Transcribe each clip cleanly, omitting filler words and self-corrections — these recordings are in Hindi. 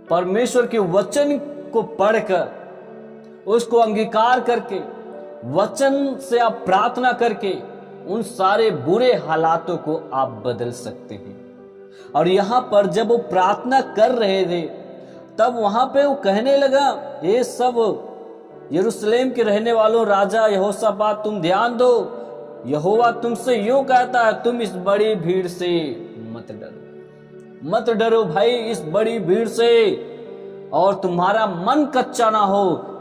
परमेश्वर के वचन को पढ़कर, उसको अंगीकार करके, वचन से आप प्रार्थना करके उन सारे बुरे हालातों को आप बदल सकते हैं। और यहां पर जब वो प्रार्थना कर रहे थे तब वहां पे वो कहने लगा, ये सब यरूशलेम के रहने वालों, राजा यहोशापात, तुम ध्यान दो, यहोवा तुमसे यूं कहता है, तुम इस बड़ी भीड़ से मत डरो, मत डरो भाई इस बड़ी भीड़ से, और तुम्हारा मन कच्चा ना हो,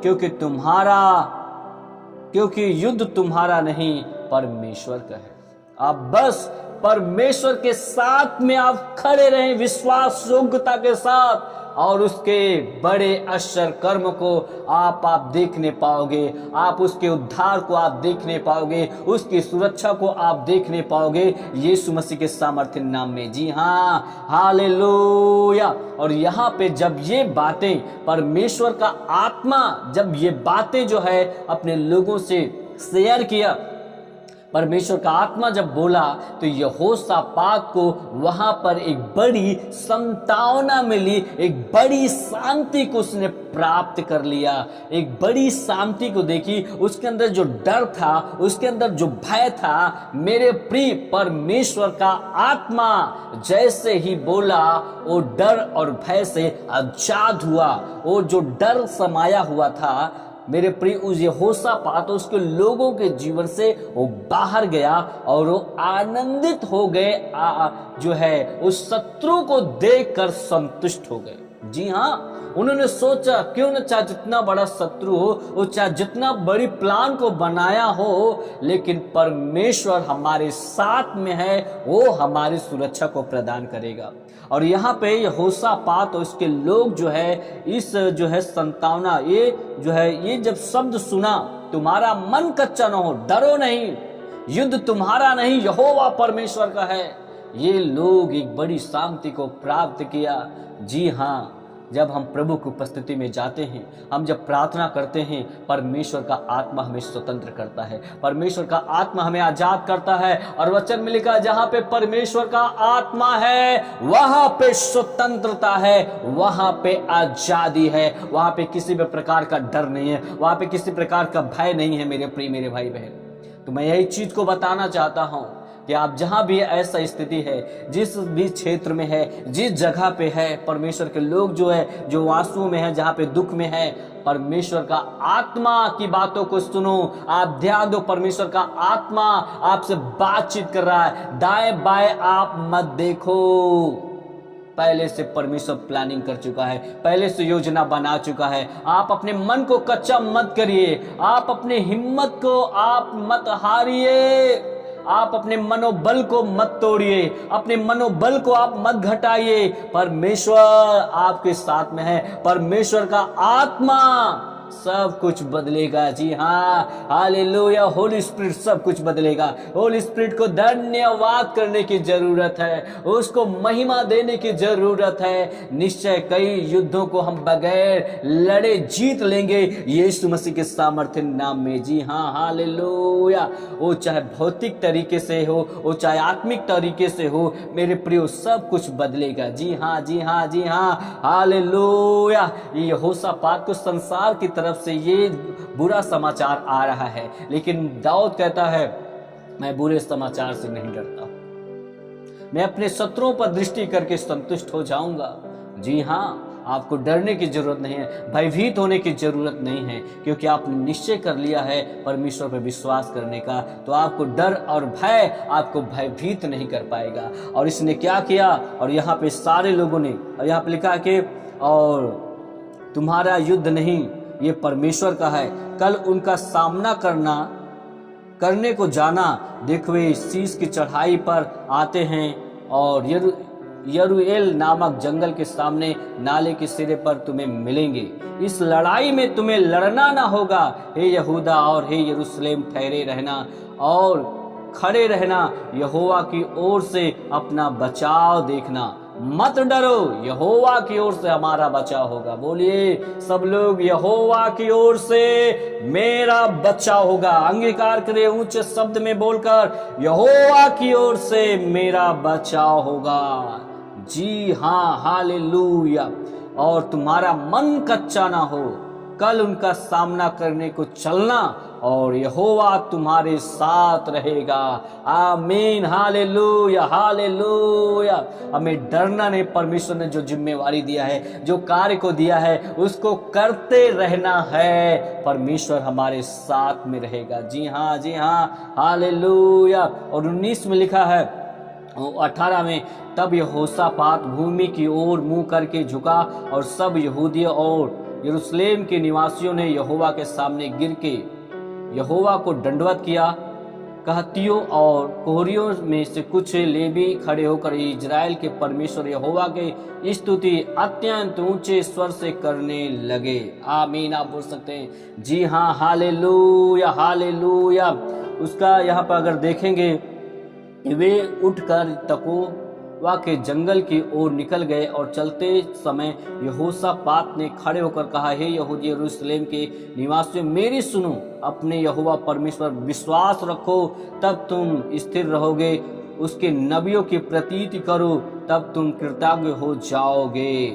क्योंकि युद्ध तुम्हारा नहीं परमेश्वर का है। आप बस परमेश्वर के साथ में आप खड़े रहें विश्वास योग्यता के साथ, और उसके बड़े आश्चर्य कर्म को आप देखने पाओगे, आप उसके उद्धार को आप देखने पाओगे, उसकी सुरक्षा को आप देखने पाओगे यीशु मसीह के सामर्थ्य नाम में। जी हाँ, हालेलुया। और यहाँ पे जब ये बातें परमेश्वर का आत्मा, जब ये बातें जो है अपने लोगों से शेयर किया, परमेश्वर का आत्मा जब बोला, तो यहोशापात को वहां पर एक बड़ी संतावना मिली, एक बड़ी शांति को उसने प्राप्त कर लिया, एक बड़ी शांति को देखी। उसके अंदर जो डर था, उसके अंदर जो भय था, मेरे प्रिय, परमेश्वर का आत्मा जैसे ही बोला, वो डर और भय से आजाद हुआ। वो जो डर समाया हुआ था मेरे प्रिय, उस यहोशापात उसके लोगों के जीवन से वो बाहर गया, और वो आनंदित हो गए, जो है उस शत्रु को देखकर संतुष्ट हो गए। जी हाँ, उन्होंने सोचा क्यों न, चाहे जितना बड़ा शत्रु हो, वो चाहे जितना बड़ी प्लान को बनाया हो, लेकिन परमेश्वर हमारे साथ में है, वो हमारी सुरक्षा को प्रदान करेगा। और यहाँ पे यहोशापात और उसके लोग जो है, इस जो है संतावना, ये जब शब्द सुना, तुम्हारा मन कच्चा न हो, डरो नहीं, युद्ध तुम्हारा नहीं, यहोवा परमेश्वर का है, ये लोग एक बड़ी शांति को प्राप्त किया। जी हाँ, जब हम प्रभु की उपस्थिति में जाते हैं, हम जब प्रार्थना करते हैं, परमेश्वर का आत्मा हमें स्वतंत्र करता है, परमेश्वर का आत्मा हमें आजाद करता है। और वचन में लिखा है, जहां पे परमेश्वर का आत्मा है वहां पे स्वतंत्रता है, वहां पे आजादी है, वहां पे किसी भी प्रकार का डर नहीं है, वहां पे किसी प्रकार का भय नहीं है। मेरे प्रिय, मेरे भाई बहन, तो मैं यही चीज को बताना चाहता हूं कि आप जहां भी ऐसा स्थिति है, जिस भी क्षेत्र में है, जिस जगह पे है, परमेश्वर के लोग जो है, जो आंसुओं में है, जहां पे दुख में है, परमेश्वर का आत्मा की बातों को सुनो, आप ध्यान दो। परमेश्वर का आत्मा आपसे बातचीत कर रहा है, दाएं बाएं आप मत देखो। पहले से परमेश्वर प्लानिंग कर चुका है, पहले से योजना बना चुका है। आप अपने मन को कच्चा मत करिए, आप अपने हिम्मत को आप मत हारिए, आप अपने मनोबल को मत तोड़िए, अपने मनोबल को आप मत घटाइए। परमेश्वर आपके साथ में है, परमेश्वर का आत्मा सब कुछ बदलेगा। जी हाँ, हालेलुया, होली स्पिरिट सब कुछ बदलेगा। होली स्पिरिट को धन्यवाद करने की जरूरत है, उसको महिमा देने की जरूरत है। निश्चय कई युद्धों को हम बगैर लड़े जीत लेंगे यीशु मसीह के सामर्थ्य नाम में। जी हाँ, हालेलुया। वो चाहे भौतिक तरीके से हो, वो चाहे आत्मिक तरीके से हो, मेरे प्रियो, सब कुछ बदलेगा। जी हाँ, जी हाँ, जी हाँ, हालेलुया। यहोशापात को संसार की तरफ से ये बुरा समाचार आ रहा है, लेकिन दाऊद कहता है, मैं बुरे समाचार से नहीं डरता, मैं अपने शत्रुओं पर दृष्टि करके संतुष्ट हो जाऊंगा। जी हाँ, आपको डरने की जरूरत नहीं है, भयभीत होने की जरूरत नहीं है, क्योंकि आपने निश्चय कर लिया है परमेश्वर पर विश्वास करने का, तो आपको डर और भय आपको भयभीत नहीं कर पाएगा। और इसने क्या किया, और यहाँ पे सारे लोगों ने, और यहाँ पे लिखा कि और तुम्हारा युद्ध नहीं, ये परमेश्वर का है। कल उनका सामना करने को जाना, देखो वे शीश की चढ़ाई पर आते हैं, और यरूएल नामक जंगल के सामने नाले के सिरे पर तुम्हें मिलेंगे। इस लड़ाई में तुम्हें लड़ना ना होगा। हे यहूदा और हे यरूशलेम, ठहरे रहना और खड़े रहना, यहोवा की ओर से अपना बचाव देखना, मत डरो, यहोवा की ओर से हमारा बचाव होगा। बोलिए सब लोग, यहोवा की ओर से मेरा बचाव होगा। अंगीकार करें ऊंचे शब्द में बोलकर, यहोवा की ओर से मेरा बचाव होगा। जी हाँ, हालेलुया। और तुम्हारा मन कच्चा ना हो। कल उनका सामना करने को चलना और यहोवा तुम्हारे साथ रहेगा। आमीन, हालेलुया, हालेलुया। हमें डरना नहीं, परमेश्वर ने जो जिम्मेवारी दिया है, जो कार्य को दिया है, उसको करते रहना है। परमेश्वर हमारे साथ में रहेगा। जी हाँ, जी हाँ, हालेलुया। और 19 में लिखा है, 18 में, तब यहोशापात भूमि की ओर मुंह करके झुका और सब यहूदियों और यरूशलेम के निवासियों ने यहोवा के सामने गिर के यहोवा को दंडवत किया। कहतियों और कोहरियों में से कुछ लेवी खड़े होकर इजराइल के परमेश्वर यहोवा के स्तुति अत्यंत ऊंचे स्वर से करने लगे। आमीन, आप बोल सकते हैं। जी हाँ, हालेलुया, हालेलुया। उसका यहाँ पर अगर देखेंगे, वे उठकर तकोवा के जंगल की ओर निकल गए और चलते समय यहोशापात ने खड़े होकर कहा, हे यहूदी यरूशलेम के निवासियों, मेरी सुनो, अपने यहोवा परमेश्वर विश्वास रखो, तब तुम स्थिर रहोगे। उसके नबियों की प्रतीति करो, तब तुम कृतज्ञ हो जाओगे।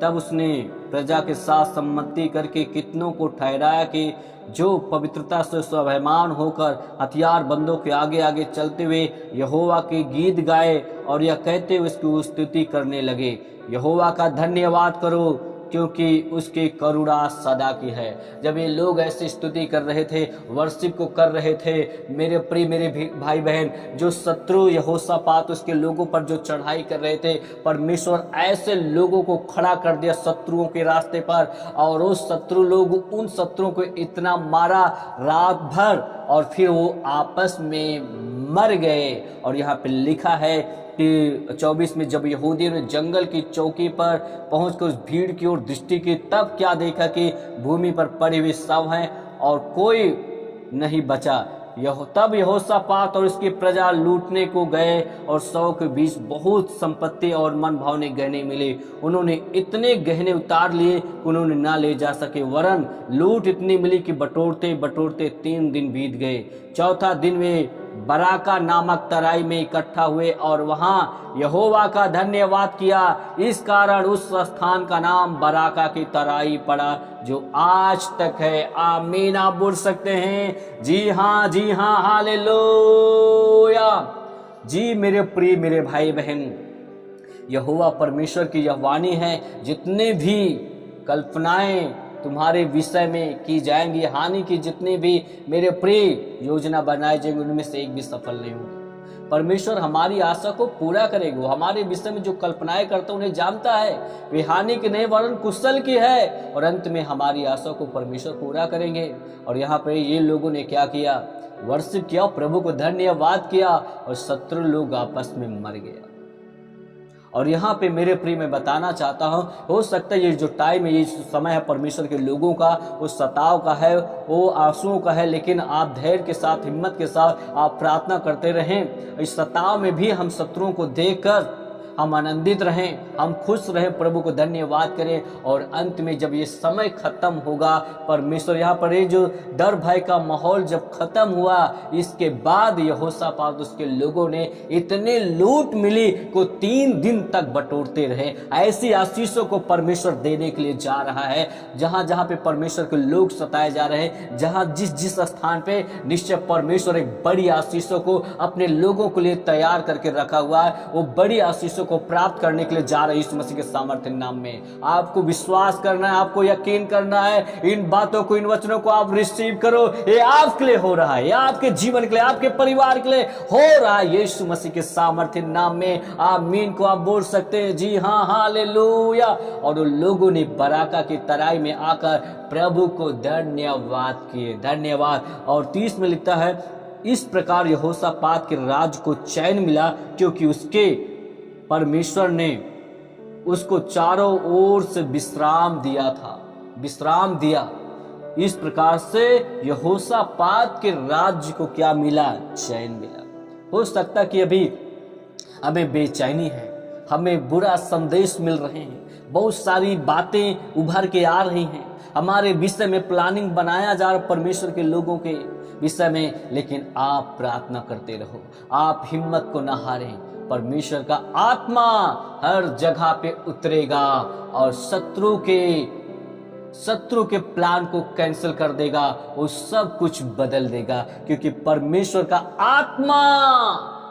तब उसने प्रजा के साथ सम्मति करके कितनों को ठहराया कि जो पवित्रता से स्वाभिमान होकर हथियार बंदों के आगे आगे चलते हुए यहोवा के गीत गाए और यह कहते हुए उसकी स्तुति करने लगे, यहोवा का धन्यवाद करो क्योंकि उसकी करुणा सदा की है। जब ये लोग ऐसी स्तुति कर रहे थे, वर्शिप को कर रहे थे, मेरे प्रिय मेरे भाई बहन, जो शत्रु यहोशापात उसके लोगों पर जो चढ़ाई कर रहे थे, परमेश्वर ऐसे लोगों को खड़ा कर दिया शत्रुओं के रास्ते पर, और वो शत्रु लोग उन शत्रुओं को इतना मारा रात भर और फिर वो आपस में मर गए। और यहाँ पे लिखा है कि 24 में, जब यहूदियों ने जंगल की चौकी पर पहुंचकर उस भीड़ की ओर दृष्टि की, तब क्या देखा कि भूमि पर पड़े हुए शव हैं और कोई नहीं बचा। तब यहोशापात और उसकी प्रजा लूटने को गए और शव के बीच बहुत संपत्ति और मन भावने गहने मिले। उन्होंने इतने गहने उतार लिए कि उन्होंने ना ले जा सके, वरन लूट इतनी मिली कि बटोरते बटोरते 3 दिन बीत गए। चौथा दिन वे बराका नामक तराई में इकट्ठा हुए और वहां यहोवा का धन्यवाद किया। इस कारण उस स्थान का नाम बराका की तराई पड़ा, जो आज तक है। आमीन, आप बोल सकते हैं। जी हाँ, जी हाँ, हालेलुया। जी मेरे प्रिय मेरे भाई बहन, यहोवा परमेश्वर की यह वाणी है, जितने भी कल्पनाएं तुम्हारे विषय में की जाएंगी, हानि की जितनी भी मेरे प्रिय योजना बनाए जाएंगे, उनमें से एक भी सफल नहीं होगी। परमेश्वर हमारी आशा को पूरा करेगा। हमारे विषय में जो कल्पनाएं करता है उन्हें जानता है, वे हानि की नहीं वरन कुशल की है, और अंत में हमारी आशा को परमेश्वर पूरा करेंगे। और यहाँ पे ये लोगों ने क्या किया, वर्शिप किया, प्रभु को धन्यवाद किया, और शत्रु लोग आपस में मर गया। और यहाँ पे मेरे प्रिय मैं बताना चाहता हूँ, हो सकता है ये जो टाइम है, ये समय है परमेश्वर के लोगों का, वो सताव का है, वो आंसुओं का है, लेकिन आप धैर्य के साथ, हिम्मत के साथ आप प्रार्थना करते रहें। इस सताव में भी हम शत्रुओं को देखकर हम आनंदित रहें, हम खुश रहें, प्रभु को धन्यवाद करें। और अंत में जब ये समय खत्म होगा, परमेश्वर यहाँ पर ये जो डर भय का माहौल जब खत्म हुआ, इसके बाद यहोशापात उसके लोगों ने इतने लूट मिली को 3 दिन तक बटोरते रहे। ऐसी आशीषों को परमेश्वर देने के लिए जा रहा है। जहां जहां पे परमेश्वर के लोग सताए जा रहे हैं, जहां जिस जिस स्थान पे, निश्चय परमेश्वर एक बड़ी आशीषों को अपने लोगों के लिए तैयार करके रखा हुआ है। वो बड़ी आशीषों को प्राप्त करने के लिए जा रहे यीशु मसीह के सामर्थ्य नाम में। आपको विश्वास करना है, आपको यकीन करना है, इन बातों को, इन वचनों को आप रिसीव करो। ये आपके लिए हो रहा है, ये आपके जीवन के लिए, आपके परिवार के लिए हो रहा है, यीशु मसीह के सामर्थ्य नाम में। आमीन को आप बोल सकते हैं। जी हाँ, हालेलुया। और उन लोगों ने बराका की तराई में आकर प्रभु को धन्यवाद किए, धन्यवाद। और 30 में लिखता है, इस प्रकार यहोशापात के राज को चैन मिला, क्योंकि उसके परमेश्वर ने उसको चारों ओर से विश्राम दिया था, विश्राम दिया। इस प्रकार से यहोशापात के राज्य को क्या मिला, चैन मिला। हो सकता कि अभी हमें बेचैनी है, हमें बुरा संदेश मिल रहे हैं, बहुत सारी बातें उभर के आ रही हैं, हमारे विषय में प्लानिंग बनाया जा रहा परमेश्वर के लोगों के विषय में, लेकिन आप प्रार्थना करते रहो, आप हिम्मत को न हारें। परमेश्वर का आत्मा हर जगह पे उतरेगा और शत्रु के प्लान को कैंसिल कर देगा, वो सब कुछ बदल देगा, क्योंकि परमेश्वर का आत्मा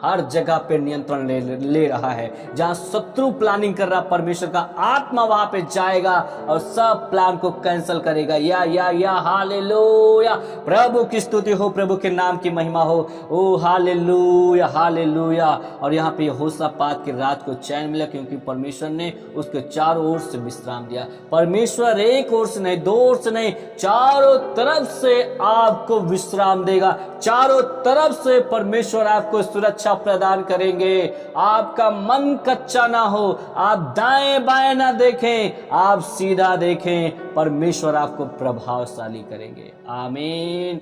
हर जगह पे नियंत्रण ले रहा है। जहां शत्रु प्लानिंग कर रहा, परमेश्वर का आत्मा वहां पे जाएगा और सब प्लान को कैंसिल करेगा। या हालेलुया, प्रभु की स्तुति हो, प्रभु के नाम की महिमा हो। ओ हालेलुया हालेलुया। और यहाँ पे यहोशापात की रात को चैन मिला, क्योंकि परमेश्वर ने उसके चारों ओर से विश्राम दिया। परमेश्वर एक ओर से नहीं, दो ओर से नहीं, चारों तरफ से आपको विश्राम देगा। चारों तरफ से परमेश्वर आपको सुरक्षा प्रदान करेंगे। आपका मन कच्चा ना हो, आप दाएं बाएं ना देखें, आप सीधा देखें। परमेश्वर आपको प्रभावशाली करेंगे। आमीन।